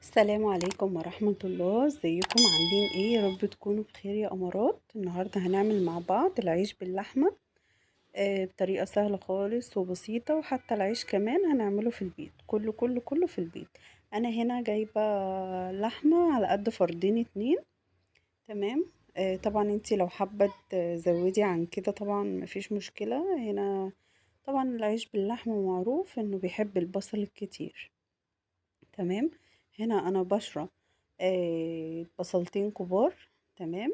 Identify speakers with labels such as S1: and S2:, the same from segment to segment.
S1: السلام عليكم ورحمة الله، ازيكم عاملين ايه؟ يا رب تكونوا بخير يا امارات. النهاردة هنعمل مع بعض العيش باللحمة بطريقة سهلة خالص وبسيطة، وحتى العيش كمان هنعمله في البيت، كله في البيت. انا هنا جايبة لحمة على قد فردين اتنين. تمام. طبعا انتي لو حابة تزودي عن كده طبعا مفيش مشكلة. هنا طبعا العيش باللحمة معروف انه بيحب البصل الكتير. تمام. هنا انا بشرة بصلتين كبار. تمام.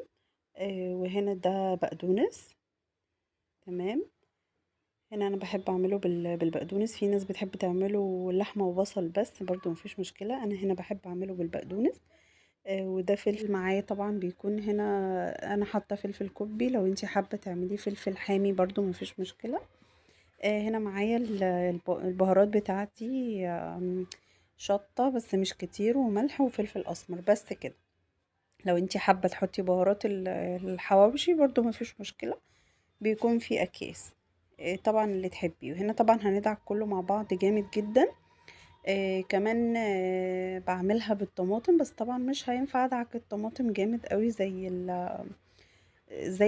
S1: وهنا ده بقدونس. تمام. هنا انا بحب اعمله بالبقدونس، في ناس بتحب تعمله لحمة وبصل بس برضو مفيش مشكلة، انا هنا بحب اعمله بالبقدونس. وده فلفل معايا طبعا بيكون هنا، انا حاطه فلفل كوبي، لو انتي حابه تعمليه فلفل حامي برضو مفيش مشكله. هنا معايا البهارات بتاعتي، شطة بس مش كتير، وملح وفلفل اسمر بس كده. لو انتي حابة تحطي بهارات الحواوشي برضو مفيش مشكلة، بيكون في اكياس. طبعا اللي تحبيه. وهنا طبعا هندعك كله مع بعض جامد جدا. كمان بعملها بالطماطم، بس طبعا مش هينفع ادعك الطماطم جامد قوي زي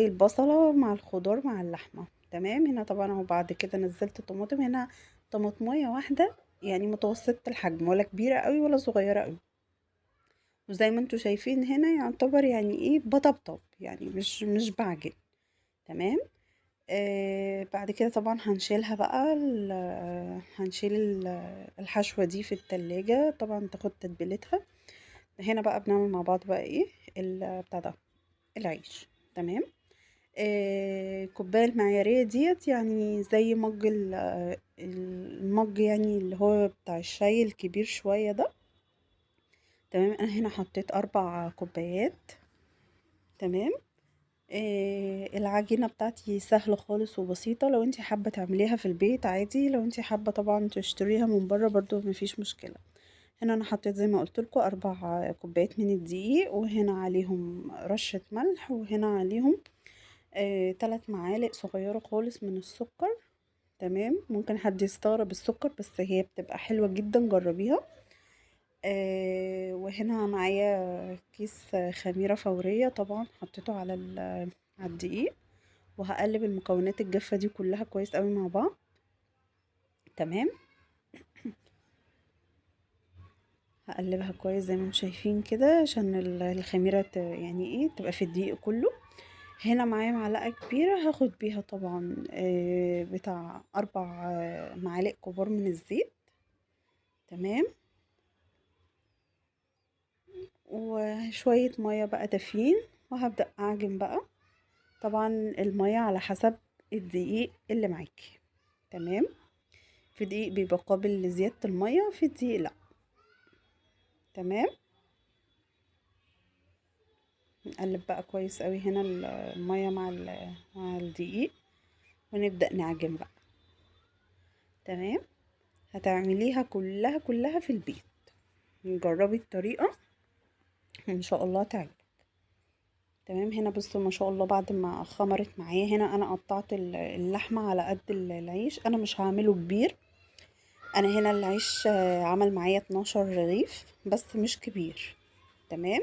S1: البصلة مع الخضار مع اللحمة. تمام. هنا طبعا اهو بعد كده نزلت الطماطم. هنا طماطمية واحدة، يعني متوسطة الحجم، ولا كبيرة قوي ولا صغيرة قوي. وزي ما انتوا شايفين هنا يعتبر يعني ايه بطبطب، يعني مش بعجن. تمام. بعد كده طبعا هنشيلها بقى هنشيل الحشوة دي في التلاجة طبعا تاخد تتبيلتها. هنا بقى بنعمل مع بعض بقى ايه بتاع ده العيش. تمام. الكوباية المعيارية ديت يعني زي مج المج، يعني اللي هو بتاع الشاي الكبير شوية ده. تمام. انا هنا حطيت 4 كوبايات. تمام. العجينة بتاعتي سهلة خالص وبسيطة، لو انتي حابة تعمليها في البيت عادي، لو انتي حابة طبعا تشتريها من بره برضو مفيش مشكلة. هنا انا حطيت زي ما قلت لكم 4 كوبايات من الدقيق، وهنا عليهم رشة ملح، وهنا عليهم 3 معالق صغيرة خالص من السكر. تمام. ممكن حد يستغرب السكر، بس هي بتبقى حلوة جدا، جربيها. وهنا معايا كيس خميرة فورية، طبعا حطيته على الدقيق. وهقلب المكونات الجافة دي كلها كويس قوي مع بعض. تمام. هقلبها كويس زي ما انتم شايفين كده، عشان الخميرة يعني ايه تبقى في الدقيق كله. هنا معايا معلقة كبيرة، هاخد بيها طبعا بتاع 4 معالق كبار من الزيت. تمام. وشوية مية بقى دافيين، وهبدأ أعجن بقى. طبعا المية على حسب الدقيق اللي معاكي. تمام. في دقيق بيبقى قابل لزيادة المية، في دقيق لا. تمام. نقلب بقى كويس قوي هنا المية مع الدقيق، ونبدأ نعجن بقى. تمام. هتعمليها كلها في البيت، جربي الطريقة ان شاء الله تعجب. تمام. هنا بصوا ما شاء الله بعد ما خمرت معايا، هنا انا قطعت اللحمة على قد العيش، انا مش هعمله كبير. انا هنا العيش عمل معايا 12 رغيف بس مش كبير. تمام.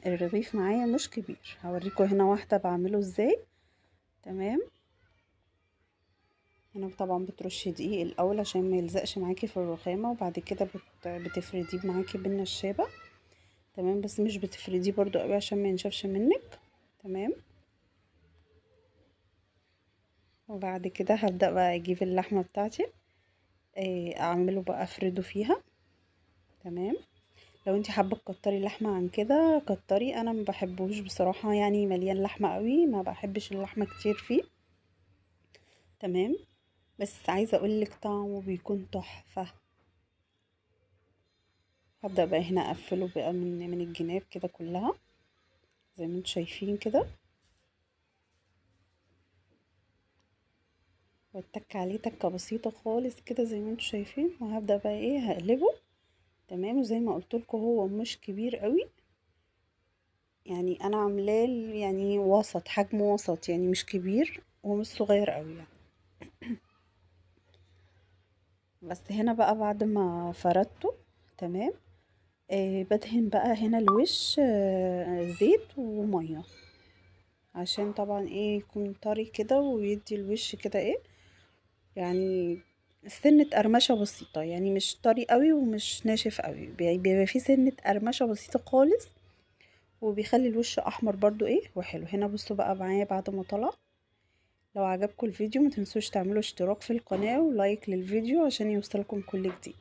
S1: الرغيف معايا مش كبير، هوريكم هنا واحدة بعمله ازاي. تمام. هنا طبعا بترشي دقيق الاول عشان ما يلزقش معاكي في الرخامة، وبعد كده بتفرديه معاكي بالنشابة. تمام. بس مش بتفرديه برضو قوي عشان ما ينشفش منك. تمام. وبعد كده هبدأ بقى اجيب اللحمة بتاعتي، اعمله بقى افرده فيها. تمام. لو انتي حابة تكتري لحمة عن كده كتري، انا ما بحبوش بصراحة، يعني مليان لحمة قوي، ما بحبش اللحمة كتير فيه. تمام. بس عايزة اقولك طعمه بيكون تحفة. هبدأ بقى هنا اقفله بقى من الجناب كده كلها زي ما انتوا شايفين كده، واتك عليه تكة بسيطة خالص كده زي ما انتوا شايفين، وهبدأ بقى ايه هقلبه. تمام. وزي ما قلت لكم هو مش كبير قوي، يعني انا عاملاه يعني وسط، حجم وسط، يعني مش كبير ومش صغير قوي يعني. بس هنا بقى بعد ما فردته تمام. بدهن بقى هنا الوش زيت وميه، عشان طبعا ايه يكون طري كده ويدي الوش كده ايه يعني سنة قرمشة بسيطة، يعني مش طري قوي ومش ناشف قوي، بيبقى فيه سنة قرمشة بسيطة خالص، وبيخلي الوش احمر برضو ايه وحلو. هنا بصوا بقى معايا بعد ما طلع. لو عجبكم الفيديو ما تنسوش تعملوا اشتراك في القناة ولايك للفيديو عشان يوصلكم كل جديد.